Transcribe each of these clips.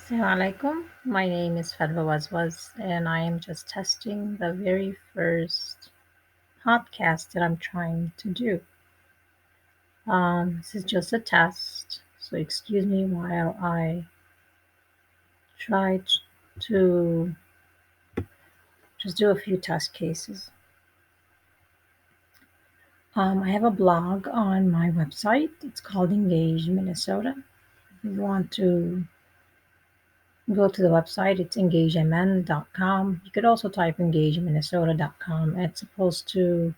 Assalamualaikum. My name is Fadwa Wazwaz, and I am just testing the very first podcast that I'm trying to do. This is just a test, so excuse me while I try to just do a few test cases. I have a blog on my website. It's called Engage Minnesota. If you want to go to the website, it's engagemn.com. You could also type engageminnesota.com. It's supposed to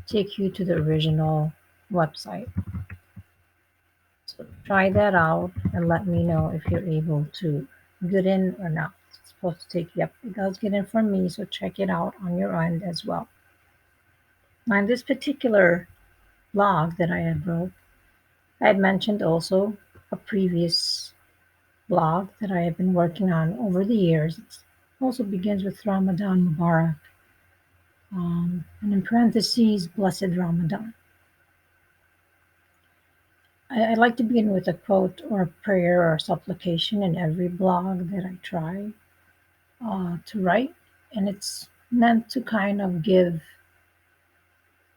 take you to the original website. So try that out and let me know if you're able to get in or not. It's supposed to take, yep, it does get in from me, so check it out on your end as well. Now, in this particular blog that I had wrote, I had mentioned also a previous blog that I have been working on over the years. It also begins with Ramadan Mubarak, and in parentheses, Blessed Ramadan. I like to begin with a quote or a prayer or a supplication in every blog that I try to write. And it's meant to kind of give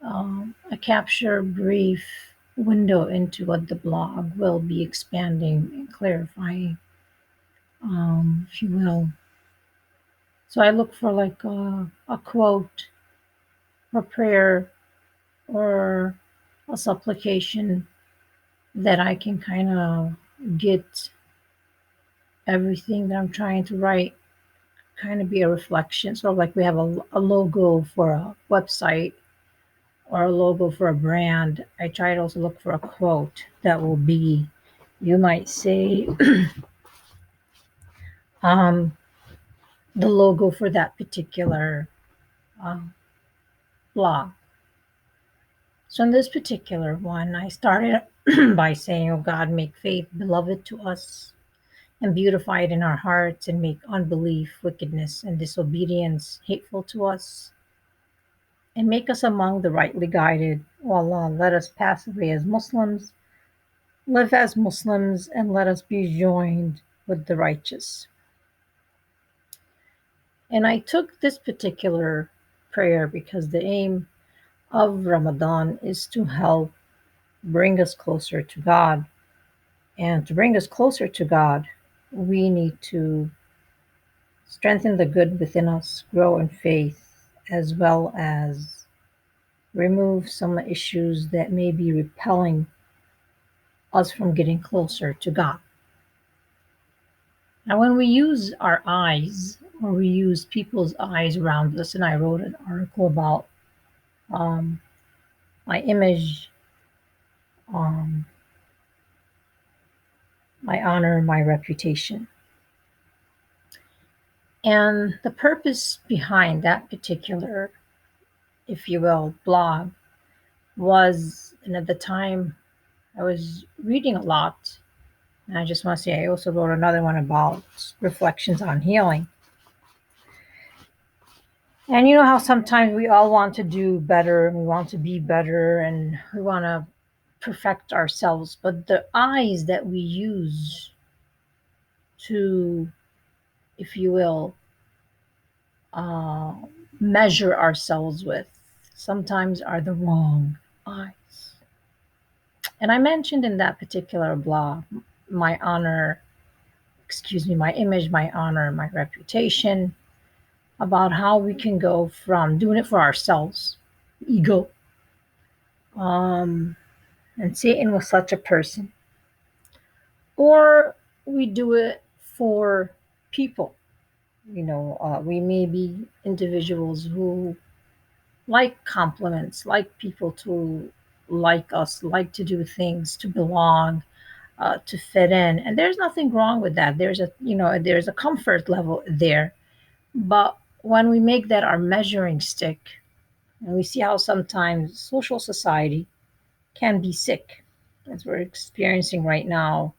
a capture brief window into what the blog will be expanding and clarifying, if you will. So I look for like a quote or prayer or a supplication that I can kind of get everything that I'm trying to write kind of be a reflection, sort of like we have a logo for a website or a logo for a brand. I try to also look for a quote that will be, you might say, um, the logo for that particular um, blog. So in this particular one, I started by saying, "Oh God, make faith beloved to us, and beautify it in our hearts, and make unbelief, wickedness, and disobedience hateful to us, and make us among the rightly guided. O Allah, let us pass away as Muslims, live as Muslims, and let us be joined with the righteous." And I took this particular prayer because the aim of Ramadan is to help bring us closer to God. And to bring us closer to God, we need to strengthen the good within us, grow in faith, as well as remove some issues that may be repelling us from getting closer to God. Now, when we use our eyes, or we use people's eyes around us, and I wrote an article about um, my image, um, my honor, my reputation. And the purpose behind that particular, if you will, blog was, and at the time I was reading a lot, and I just want to say I also wrote another one about reflections on healing. And you know how sometimes we all want to do better and we want to be better and we want to perfect ourselves, but the eyes that we use to, if you will, uh, measure ourselves with sometimes are the wrong eyes. And I mentioned in that particular blog my honor, excuse me, my image, my honor, my reputation, about how we can go from doing it for ourselves, ego, um, and Satan was such a person, or we do it for people. We may be individuals who like compliments, like people to like us, like to do things, to belong, to fit in, and there's nothing wrong with that. There's a comfort level there, but when we make that our measuring stick, and we see how sometimes social society can be sick, as we're experiencing right now,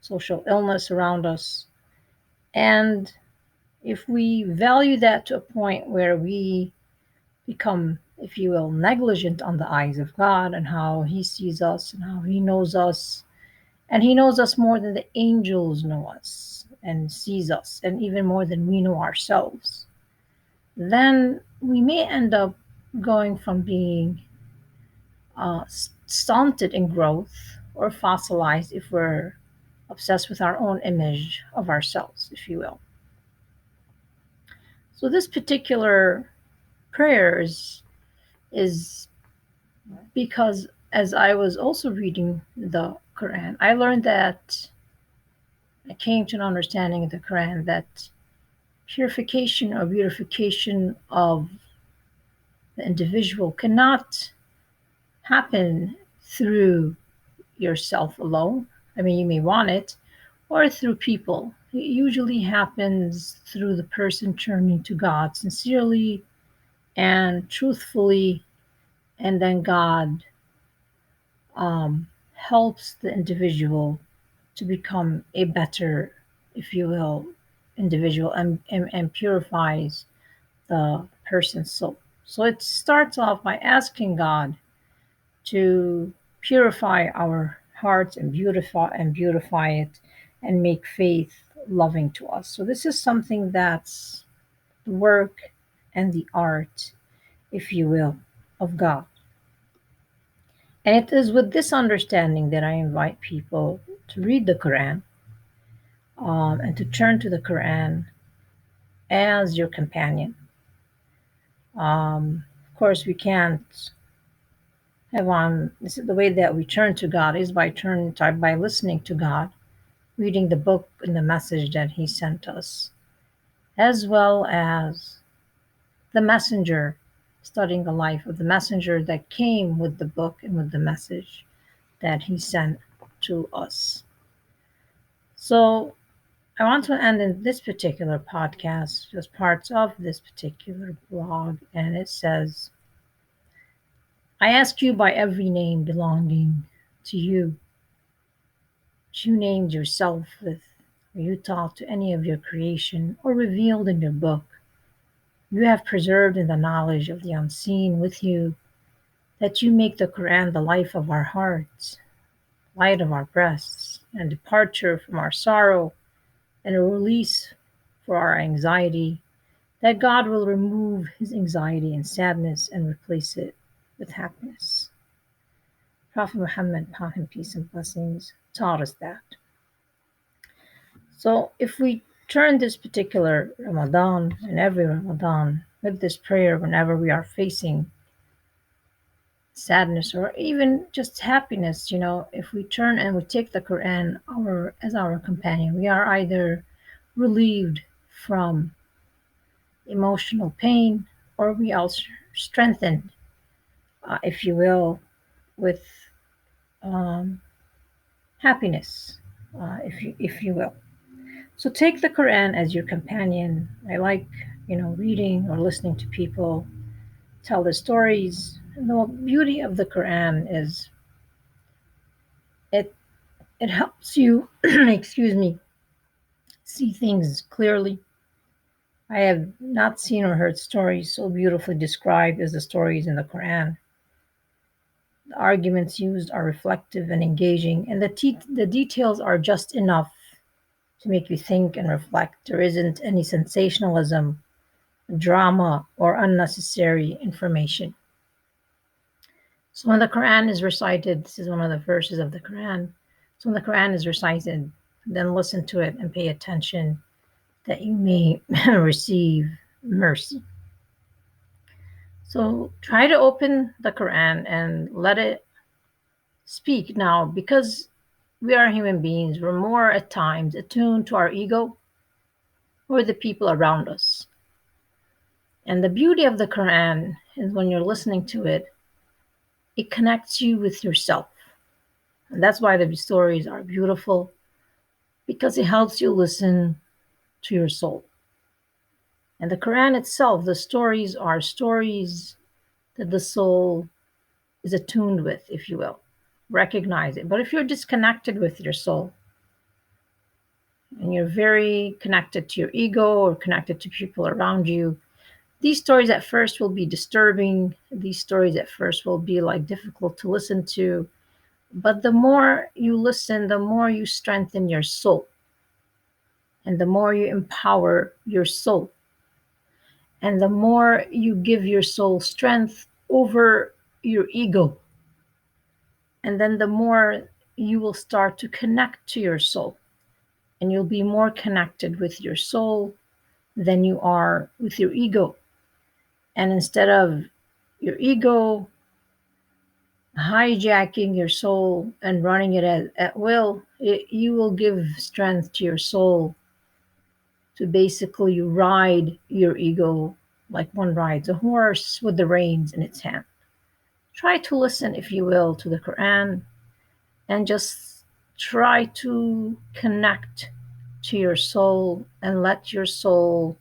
social illness around us, and if we value that to a point where we become, if you will, negligent on the eyes of God and how He sees us and how He knows us. And He knows us more than the angels know us. and sees us, and even more than we know ourselves, then we may end up going from being stunted in growth or fossilized if we're obsessed with our own image of ourselves, if you will. So this particular prayer is because as I was also reading the Quran, I learned that I came to an understanding of the Quran that purification or beautification of the individual cannot happen through yourself alone. I mean, you may want it, or through people. It usually happens through the person turning to God sincerely and truthfully, and then God helps the individual to become a better, if you will, individual, and purifies the person's soul. So it starts off by asking God to purify our hearts and beautify it and make faith loving to us. So this is something that's the work and the art, if you will, of God. And it is with this understanding that I invite people to read the Quran, and to turn to the Quran as your companion. Of course, we can't have on this is the way that we turn to God is by listening to God, reading the book and the message that He sent us, as well as the messenger, studying the life of the messenger that came with the book and with the message that He sent to us. So I want to end in this particular podcast, just parts of this particular blog, and it says, I ask you by every name belonging to you, which you named yourself with, or you taught to any of your creation, or revealed in your book. You have preserved in the knowledge of the unseen with you, that you make the Quran the life of our hearts, light of our breasts, and departure from our sorrow, and a release for our anxiety, that God will remove his anxiety and sadness and replace it with happiness. Prophet Muhammad, upon him peace and blessings, taught us that. So if we turn this particular Ramadan and every Ramadan with this prayer whenever we are facing sadness or even just happiness, if we turn and we take the Quran as our companion, we are either relieved from emotional pain or we are strengthened, if you will, with um, happiness, if you will. So take the Quran as your companion. I like, reading or listening to people tell the stories. And the beauty of the Quran is it it helps you, excuse me, see things clearly. I have not seen or heard stories so beautifully described as the stories in the Quran. The arguments used are reflective and engaging, and the details are just enough to make you think and reflect. There isn't any sensationalism, drama, or unnecessary information. So when the Quran is recited, this is one of the verses of the Quran. So when the Quran is recited, then listen to it and pay attention that you may receive mercy. So try to open the Quran and let it speak now, because we are human beings. We're more at times attuned to our ego or the people around us. And the beauty of the Quran is when you're listening to it, it connects you with yourself. And that's why the stories are beautiful, because it helps you listen to your soul. And the Quran itself, the stories are stories that the soul is attuned with, if you will. Recognize it. But if you're disconnected with your soul and you're very connected to your ego or connected to people around you, these stories at first will be disturbing. These stories at first will be like difficult to listen to. But the more you listen, the more you strengthen your soul. and the more you empower your soul, and the more you give your soul strength over your ego, and then the more you will start to connect to your soul, and you'll be more connected with your soul than you are with your ego. And instead of your ego hijacking your soul and running it at will, you will give strength to your soul to basically ride your ego like one rides a horse with the reins in its hand. Try to listen, if you will, to the Quran, and just try to connect to your soul and let your soul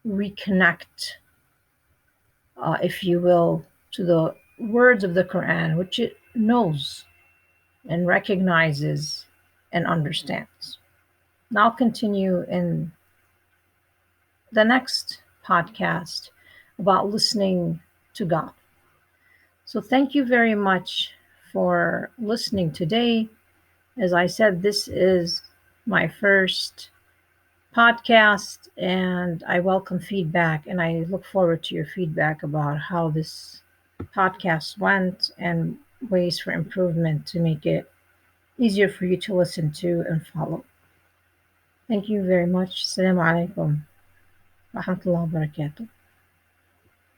reconnect, if you will, to the words of the Quran, which it knows and recognizes and understands. And I'll continue in the next podcast about listening to God. So, thank you very much for listening today. As I said, this is my first podcast, and I welcome feedback, and I look forward to your feedback about how this podcast went and ways for improvement to make it easier for you to listen to and follow. Thank you very much. Assalamu alaikum wa rahmatullahi wa barakatuh.